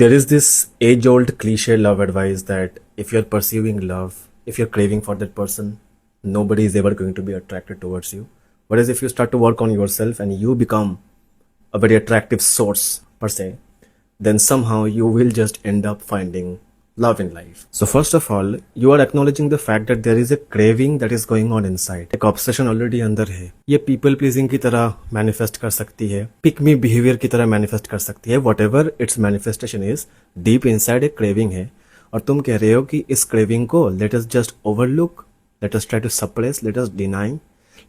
There is this age old cliche love advice that if you're pursuing love, if you're craving for that person, nobody is ever going to be attracted towards you. Whereas if you start to work on yourself and you become a very attractive source per se, then somehow you will just end up finding love in life. So first of all, you are acknowledging the fact that there is a craving that is going on inside. एक obsession already अंदर है. ये people pleasing की तरह manifest कर सकती है, pick me behaviour की तरह मैनिफेस्ट कर सकती है. What ever its manifestation is, deep inside एक क्रेविंग है और तुम कह रहे हो कि इस क्रेविंग को let us just overlook, let us try to suppress, let us deny,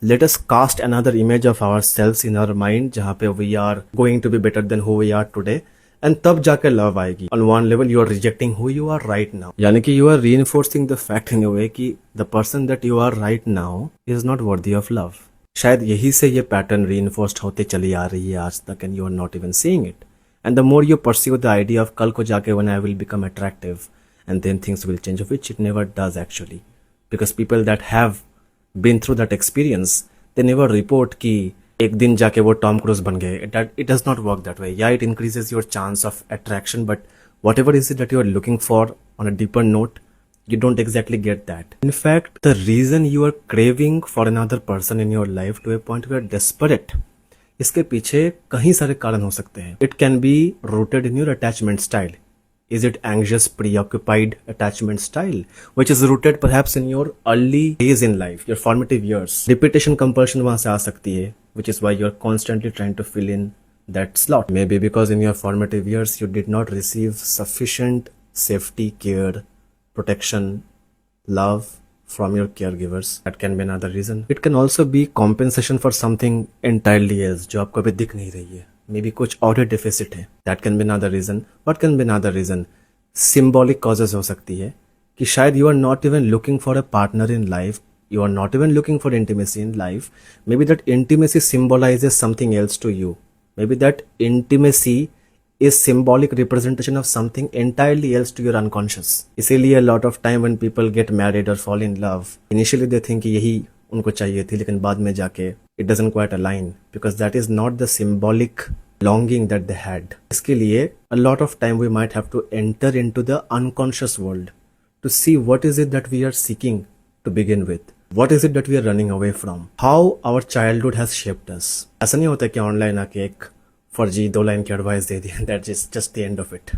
let us cast another image of ourselves in our mind जहाँ पे we are going to be better than who we are today, and तब जाकर love आएगी. On one level you are rejecting who you are right now, यानी कि you are reinforcing the fact in a way कि the person that you are right now is not worthy of love. शायद यही से ये pattern reinforced होते चली आ रही है आज तक and you are not even seeing it. And the more you pursue the idea of कल को जाके when I will become attractive and then things will change, which it never does actually, because people that have been through that experience, they never report कि एक दिन जाके वो Tom cruise बन गए. It does not work that way. Yeah, it increases your chance of attraction, but whatever is it that you are looking for on a deeper note, you don't exactly get that. In fact, the reason you are craving for another person in your life to a point where you are desperate, इसके पीछे कहीं सारे कारण हो सकते हैं. It can be rooted in your attachment style. Is it anxious, preoccupied attachment style, which is rooted perhaps in your early days in life, your formative years? Repetition compulsion वहाँ से आ सकती है, which is why you're constantly trying to fill in that slot. Maybe because in your formative years you did not receive sufficient safety, care, protection, love from your caregivers. That can be another reason. It can also be compensation for something entirely else जो आपको अभी दिख नहीं रही है. Maybe कुछ और deficit है. That can be another reason. What can be another reason? Symbolic causes हो सकती है कि शायद you are not even looking for a partner in life. You are not even looking for intimacy in life. Maybe that intimacy symbolizes something else to you. Maybe that intimacy is symbolic representation of something entirely else to your unconscious. इसीलिए a lot of time when people get married or fall in love, initially they think कि यही उनको चाहिए थी, लेकिन बाद में जाके it doesn't quite align because that is not the symbolic longing that they had. इसके लिए a lot of time we might have to enter into the unconscious world to see what is it that we are seeking to begin with. What is it that we are running away from? How our childhood has shaped us. ऐसा नहीं होता कि online आके एक फर्जी 2 line की advice they the, that is just the end of it.